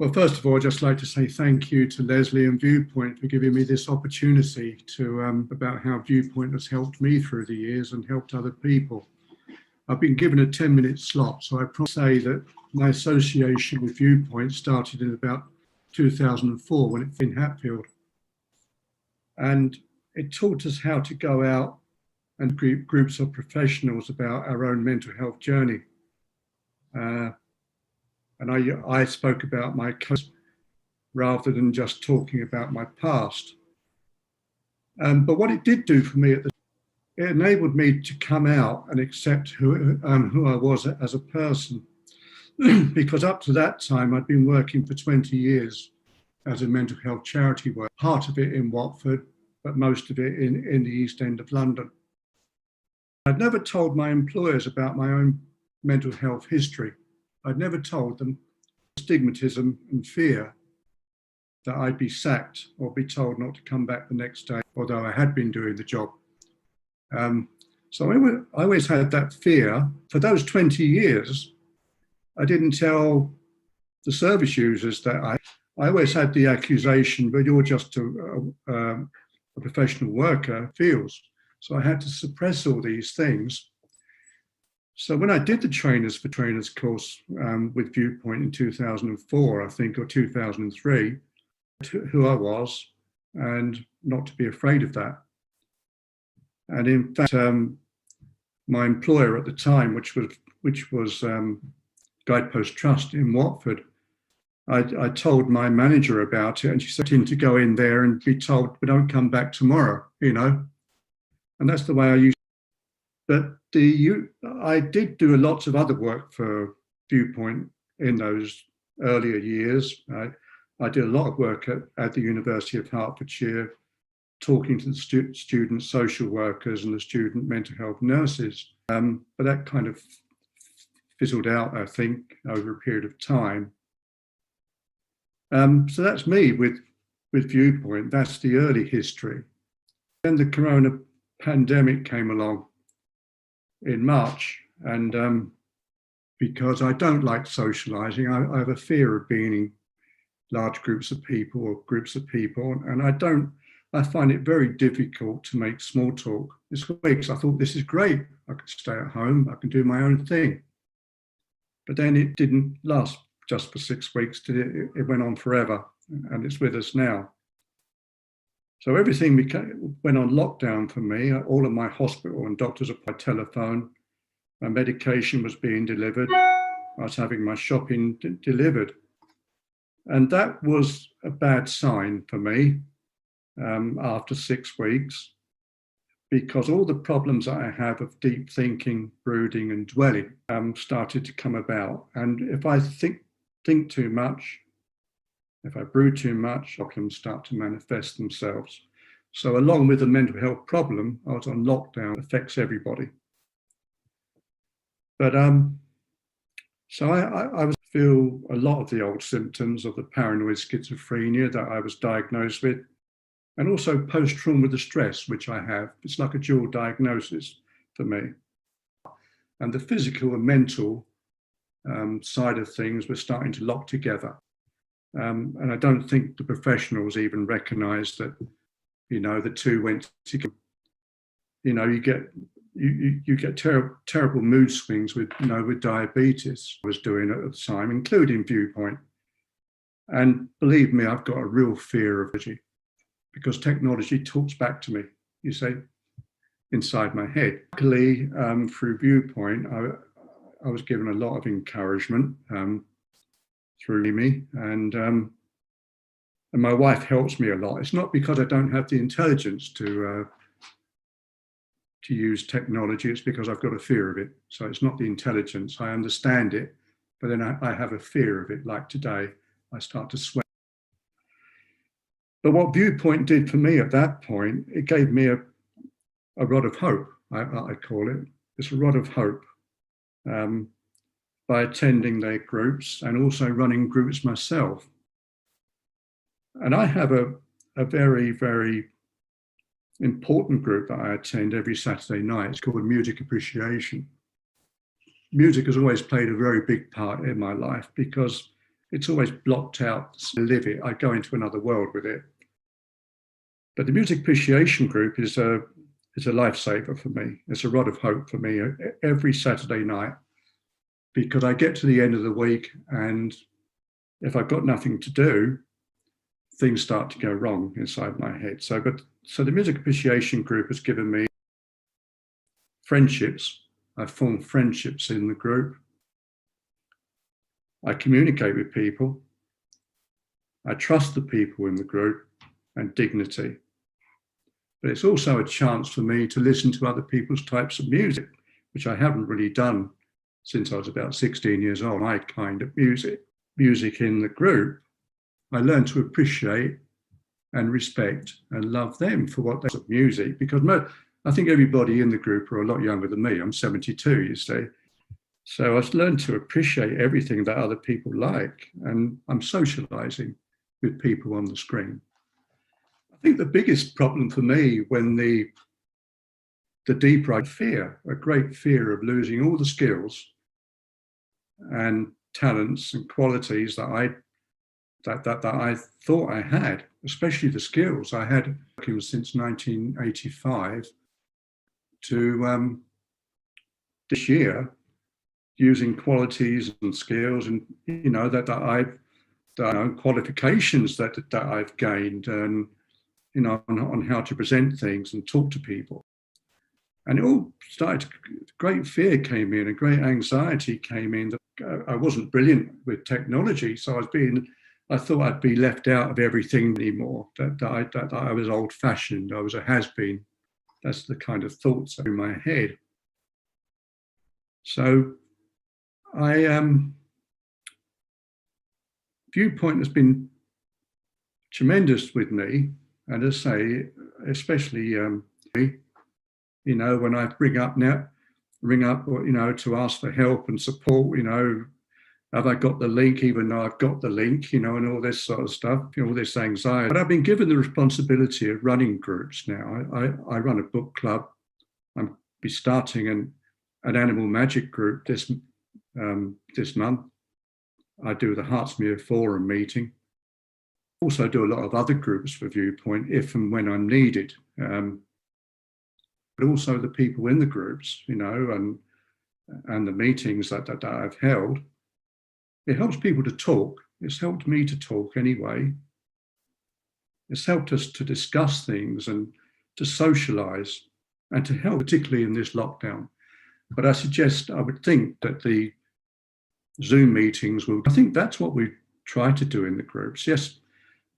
Well, first of all, I'd just like to say thank you to Leslie and Viewpoint for giving me this opportunity to about how Viewpoint has helped me through the years and helped other people. I've been given a 10-minute slot, so I probably say that my association with Viewpoint started in about 2004 when it's in Hatfield. And it taught us how to go out and groups of professionals about our own mental health journey. And I spoke about my case rather than just talking about my past. But what it did do for me, it enabled me to come out and accept who I was as a person. Because up to that time, I'd been working for 20 years as a mental health charity worker, part of it in Watford, but most of it in the East End of London. I'd never told my employers about my own mental health history. I'd never told them stigmatism and fear that I'd be sacked or be told not to come back the next day, although I had been doing the job. So I always had that fear. For those 20 years, I didn't tell the service users that I always had the accusation, but you're just a professional worker, feels. So I had to suppress all these things. So when I did the Trainers for Trainers course with Viewpoint in 2004, I think, or 2003, who I was and not to be afraid of that. And in fact, my employer at the time, which was Guidepost Trust in Watford, I told my manager about it, and she said to go in there and be told, "But don't come back tomorrow," you know. And that's the way I used. But I did do lots of other work for Viewpoint in those earlier years. I did a lot of work at the University of Hertfordshire, talking to the student social workers and the student mental health nurses. But that kind of fizzled out, I think, over a period of time. So that's me with Viewpoint. That's the early history. Then the corona pandemic came along in March, and because I don't like socializing, I have a fear of being in large groups of people or groups of people, and I find it very difficult to make small talk. This week I thought, this is great, I could stay at home, I can do my own thing. But then it didn't last just for 6 weeks, it went on forever, and it's with us now. So everything went on lockdown for me. All of my hospital and doctors are by telephone. My medication was being delivered. I was having my shopping delivered. And that was a bad sign for me after 6 weeks, because all the problems that I have of deep thinking, brooding and dwelling started to come about. And if I think too much, if I brood too much, problems start to manifest themselves. So along with the mental health problem, I was on lockdown, affects everybody. But so I feel a lot of the old symptoms of the paranoid schizophrenia that I was diagnosed with, and also post-trauma distress, which I have. It's like a dual diagnosis for me. And the physical and mental side of things were starting to lock together. And I don't think the professionals even recognise that, you know, the two went together. You know, you get terrible mood swings with, you know, with diabetes. I was doing it at the time, including Viewpoint. And believe me, I've got a real fear of technology, because technology talks back to me, you say, inside my head. Luckily, through Viewpoint, I was given a lot of encouragement through me, and my wife helps me a lot. It's not because I don't have the intelligence to use technology, it's because I've got a fear of it. So it's not the intelligence, I understand it, but then I have a fear of it. Like today, I start to sweat. But what Viewpoint did for me at that point, it gave me a rod of hope, I call it. It's a rod of hope. By attending their groups and also running groups myself. And I have a very, very important group that I attend every Saturday night. It's called Music Appreciation. Music has always played a very big part in my life because it's always blocked out to live it. I go into another world with it. But the music appreciation group is a lifesaver for me. It's a rod of hope for me every Saturday night, because I get to the end of the week, and if I've got nothing to do, things start to go wrong inside my head. So the music appreciation group has given me friendships. I've formed friendships in the group. I communicate with people. I trust the people in the group, and dignity. But it's also a chance for me to listen to other people's types of music, which I haven't really done since I was about 16 years old. My kind of music in the group, I learned to appreciate and respect and love them for what they do. Music, because I think everybody in the group are a lot younger than me. I'm 72, you see. So I've learned to appreciate everything that other people like, and I'm socializing with people on the screen. I think the biggest problem for me when the deeper a great fear of losing all the skills and talents and qualities that I thought I had, especially the skills I had working since 1985 to this year, using qualities and skills and qualifications that I've gained, and on how to present things and talk to people. And it all started, great fear came in, a great anxiety came in. I wasn't brilliant with technology, so I thought I'd be left out of everything anymore, that I was old-fashioned, I was a has-been. That's the kind of thoughts in my head. So Viewpoint has been tremendous with me, and as I say, especially when I ring up to ask for help and support, have I got the link, even though I've got the link, and all this sort of stuff, all this anxiety. But I've been given the responsibility of running groups now. I run a book club. I'm be starting an animal magic group this month. I do the Heartsmere Forum meeting. Also do a lot of other groups for Viewpoint if and when I'm needed. But also the people in the groups, and the meetings that I've held. It helps people to talk. It's helped me to talk anyway. It's helped us to discuss things and to socialise and to help, particularly in this lockdown. But I would think that the Zoom meetings I think that's what we try to do in the groups. Yes,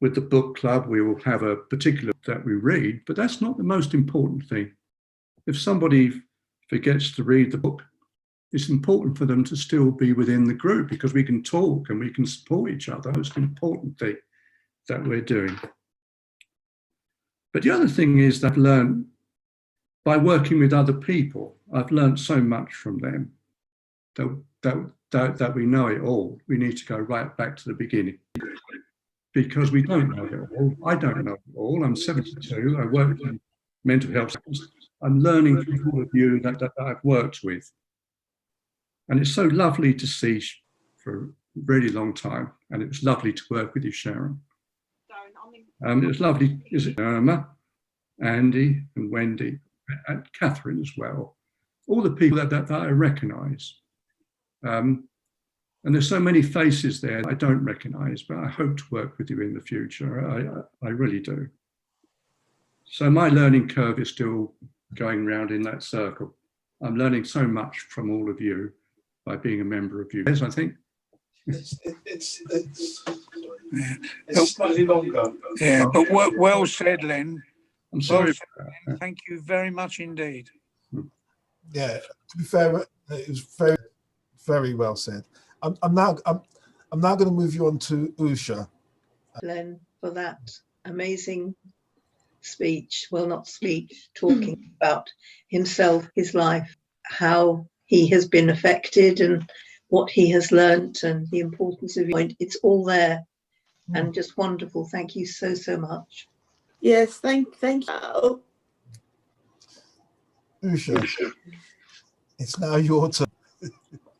with the book club, we will have a particular that we read, but that's not the most important thing. If somebody forgets to read the book, it's important for them to still be within the group, because we can talk and we can support each other. That's the important thing that we're doing. But the other thing is that I've learned by working with other people, I've learned so much from them that we know it all. We need to go right back to the beginning, because we don't know it all. I don't know it all. I'm 72. I work in mental health. I'm learning from all of you that I've worked with. And it's so lovely to see for a really long time. And it was lovely to work with you, Sharon. It was lovely, is it Irma, Andy and Wendy, and Catherine as well. All the people that I recognise. And there's so many faces there I don't recognise, but I hope to work with you in the future. I really do. So my learning curve is still going round in that circle. I'm learning so much from all of you by being a member of you. Yes, I think. It's slightly longer. Yeah, but well said, Len. I'm sorry. Thank you very much indeed. Yeah, to be fair, it was very, very well said. I'm now going to move you on to Usha. Len, for that amazing speech. Well, not speech, talking about himself, his life, how he has been affected and what he has learnt and the importance of it. It's all there and just wonderful. Thank you so much. Yes, thank you. Usha, it's now your turn.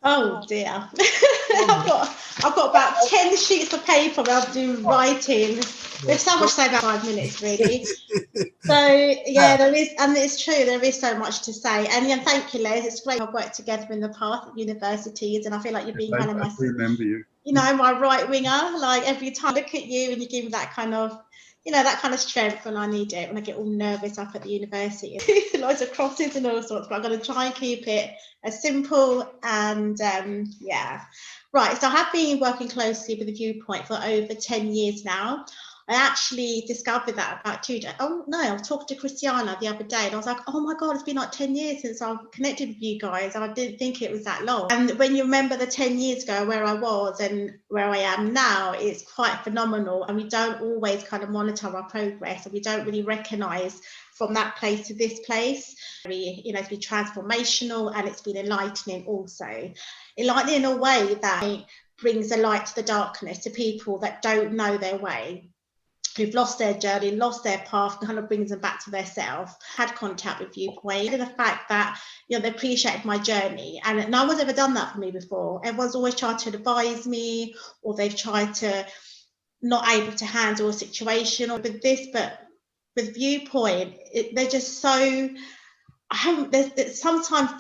Oh dear. I've got about 10 sheets of paper where I'll do writing. There's so much to say about 5 minutes really. So yeah, there is, and it's true, there is so much to say. And yeah, thank you, Les. It's great I've worked together in the past at universities, and I feel like you've been kind of my, remember you. You know, my right winger. Like every time I look at you and you give me that kind of, you know, that kind of strength when I need it, when I get all nervous up at the university. Loads of crosses and all sorts, but I'm going to try and keep it as simple and yeah. Right, so I have been working closely with the Viewpoint for over 10 years now. I actually discovered that about 2 days. Oh no, I was talking to Christiana the other day and I was like, oh my God, it's been like 10 years since I've connected with you guys. I didn't think it was that long. And when you remember the 10 years ago where I was and where I am now, it's quite phenomenal. And we don't always kind of monitor our progress, and we don't really recognize from that place to this place. You know, it's been transformational and it's been enlightening also. Enlightening in a way that brings a light to the darkness to people that don't know their way, who've lost their journey, lost their path, kind of brings them back to their self. Had contact with Viewpoint, and the fact that, you know, they appreciated my journey, and no one's ever done that for me before. Everyone's always tried to advise me, or they've tried to not able to handle a situation or with this, but with Viewpoint, they're just so, there's sometimes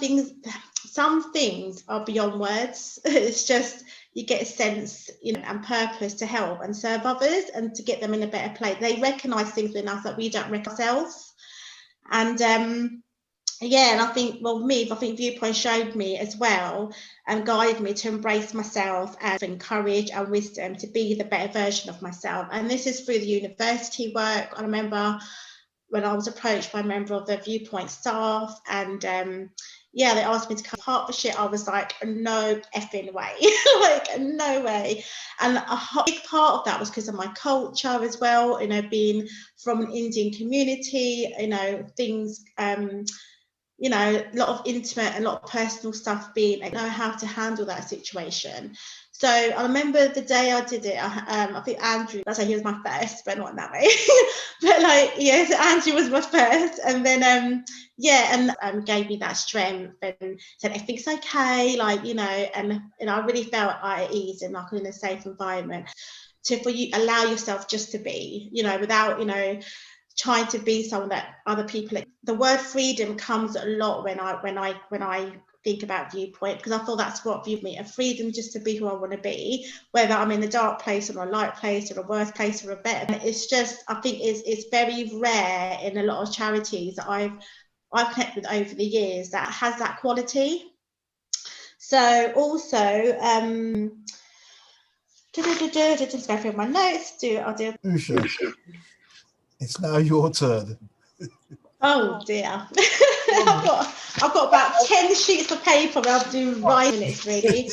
some things are beyond words. It's just, you get a sense, you know, and purpose to help and serve others and to get them in a better place. They recognise things in us that we don't recognise ourselves. And yeah, and I think, well, I think Viewpoint showed me as well and guided me to embrace myself and encourage and wisdom to be the better version of myself. And this is through the university work. I remember when I was approached by a member of the Viewpoint staff, and yeah, they asked me to come partnership. I was like, no effing way, like no way. And a big part of that was because of my culture as well, you know, being from an Indian community, you know, things, you know, a lot of intimate and a lot of personal stuff being, I know how to handle that situation. So I remember the day I did it, I think Andrew, that's why he was my first, but not in that way. But like, yes, Andrew was my first. And then, yeah, and gave me that strength and said, everything's okay, like, you know, and I really felt at ease and like in a safe environment for you allow yourself just to be, you know, without, you know, trying to be someone that other people. The word freedom comes a lot when I think about Viewpoint, because I thought that's what viewed me, a freedom just to be who I want to be, whether I'm in a dark place or a light place or a worse place or a better. It's just, I think it's very rare in a lot of charities that I've connected with over the years that has that quality. So also, just go through my notes. I'll do. Usha, it's now your turn. Oh dear. I've got about 10 sheets of paper where I'll do writing minutes really.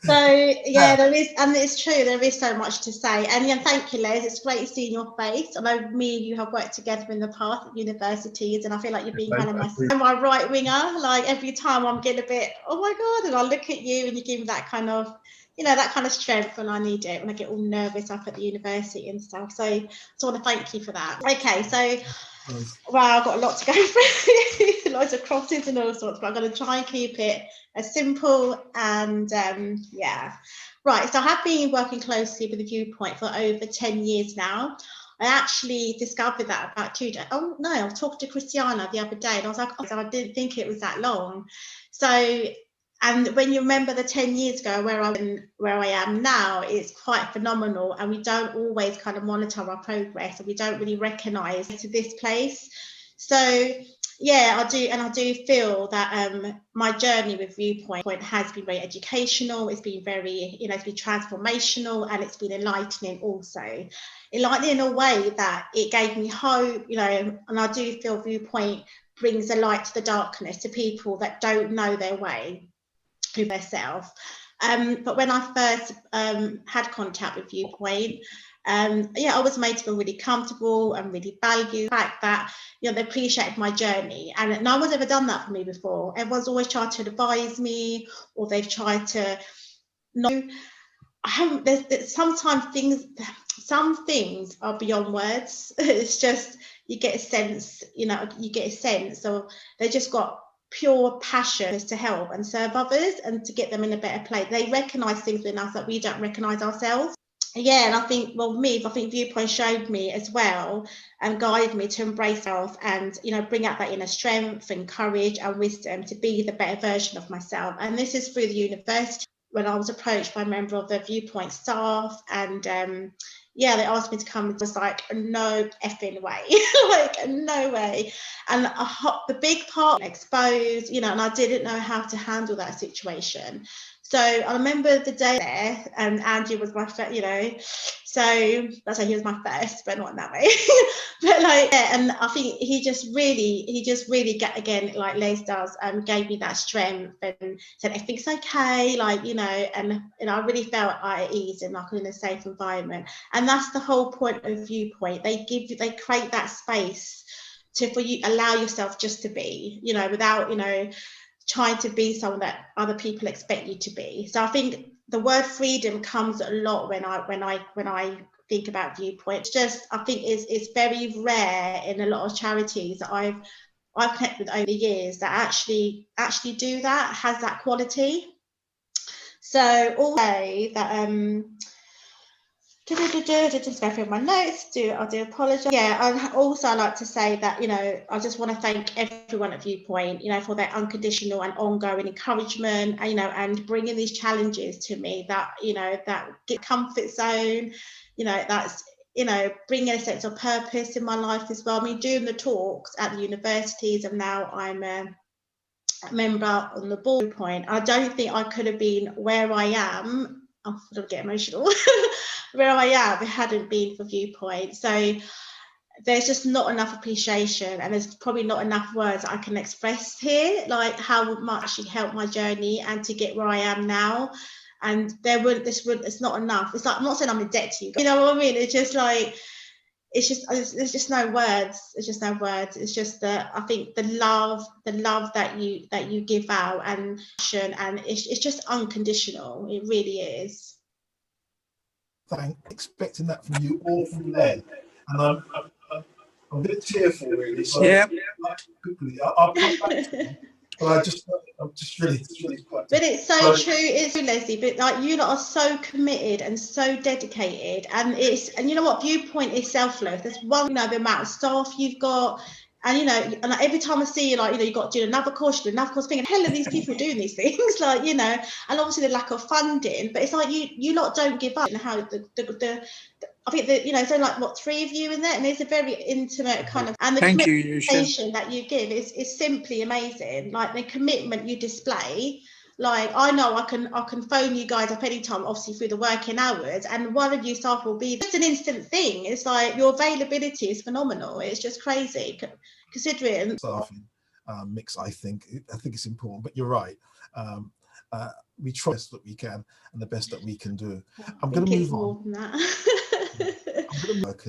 So yeah, there is, and it's true, there is so much to say. And yeah, thank you, Les. It's great seeing your face. I know me and you have worked together in the past at universities, and I feel like you've been kind of my right winger. Like every time I'm getting a bit, oh my God, and I look at you and you give me that kind of, you know, that kind of strength when I need it, when I get all nervous up at the university and stuff. So I want to thank you for that. Okay, so wow, I've got a lot to go through, loads of crosses and all sorts, but I'm going to try and keep it as simple and yeah. Right, so I have been working closely with the Viewpoint for over 10 years now. I actually discovered that about 2 days. Oh no, I was talking to Christiana the other day and I was like, oh, I didn't think it was that long. So, and when you remember the 10 years ago where I am now, it's quite phenomenal, and we don't always kind of monitor our progress, and we don't really recognize to this place. So yeah, I do feel that my journey with Viewpoint has been very educational. It's been very, you know, it's been transformational, and it's been enlightening also. Enlightening in a way that it gave me hope, you know, and I do feel Viewpoint brings a light to the darkness to people that don't know their way through their self. But when I first had contact with Viewpoint, yeah, I was made to feel really comfortable and really valued. The fact that, you know, they appreciated my journey, and no one's ever done that for me before. Everyone's always tried to advise me, or they've tried to know. There's sometimes some things are beyond words. It's just, you get a sense, you know, you get a sense of they just got pure passion is to help and serve others and to get them in a better place. They recognise things in us that we don't recognise ourselves. Yeah, and I think, well, I think Viewpoint showed me as well and guided me to embrace self and, you know, bring out that inner strength and courage and wisdom to be the better version of myself. And this is through the university, when I was approached by a member of the Viewpoint staff, and yeah, they asked me to come. It was like, no effing way, like no way. And the big part exposed, you know, and I didn't know how to handle that situation. So I remember the day there, and Andrew was my first, you know, so that's why he was my first, but not in that way. But like, yeah, and I think he just really get, again, like Les does, gave me that strength and said everything's okay, like, you know, and I really felt at ease and like in a safe environment. And that's the whole point of Viewpoint. They create that space for you, allow yourself just to be, you know, without, you know, trying to be someone that other people expect you to be. So I think the word freedom comes a lot when I think about Viewpoint. It's just, I think it's very rare in a lot of charities that I've connected with over the years that actually do that, has that quality. So also that just go through my notes. I do apologize. Yeah, I also like to say that, you know, I just want to thank everyone at Viewpoint, you know, for their unconditional and ongoing encouragement, you know, and bringing these challenges to me that, you know, that get comfort zone, you know, that's, you know, bringing a sense of purpose in my life as well. I mean, doing the talks at the universities, and now I'm a member on the board point. I don't think I could have been where I am. I'm going to get emotional. Where I am, if it hadn't been for Viewpoint. So there's just not enough appreciation, and there's probably not enough words I can express here, like how much it helped my journey and to get where I am now. And it's not enough. It's like, I'm not saying I'm in debt to you, you know what I mean? It's just like, there's just no words. It's just no words. It's just that I think the love that you give out, and passion, and it's just unconditional. It really is. Expecting that from you all from there, and I'm a bit tearful, really. So Yeah. I'll come back to you, but I'm just really quite. But it's so true. It's true, Leslie. But like, you lot are so committed and so dedicated, and you know what, Viewpoint is selfless. There's one, you know, the amount of staff you've got. And, you know, and like, every time I see you, like, you know, you got to do another course, thinking, hell are these people doing these things? Like, you know, and obviously the lack of funding, but it's like you lot don't give up. And how I think that, you know, there's only like, what, 3 of you in there, and it's a very intimate kind of, and the communication that you give is simply amazing. Like the commitment you display. Like, I know I can phone you guys up anytime, obviously through the working hours, and one of you staff will be just an instant thing. It's like your availability is phenomenal. It's just crazy, considering staffing mix. I think it's important, but you're right. We try the best that we can and the best that we can do. I'm going to move on. More than that. I'm going to work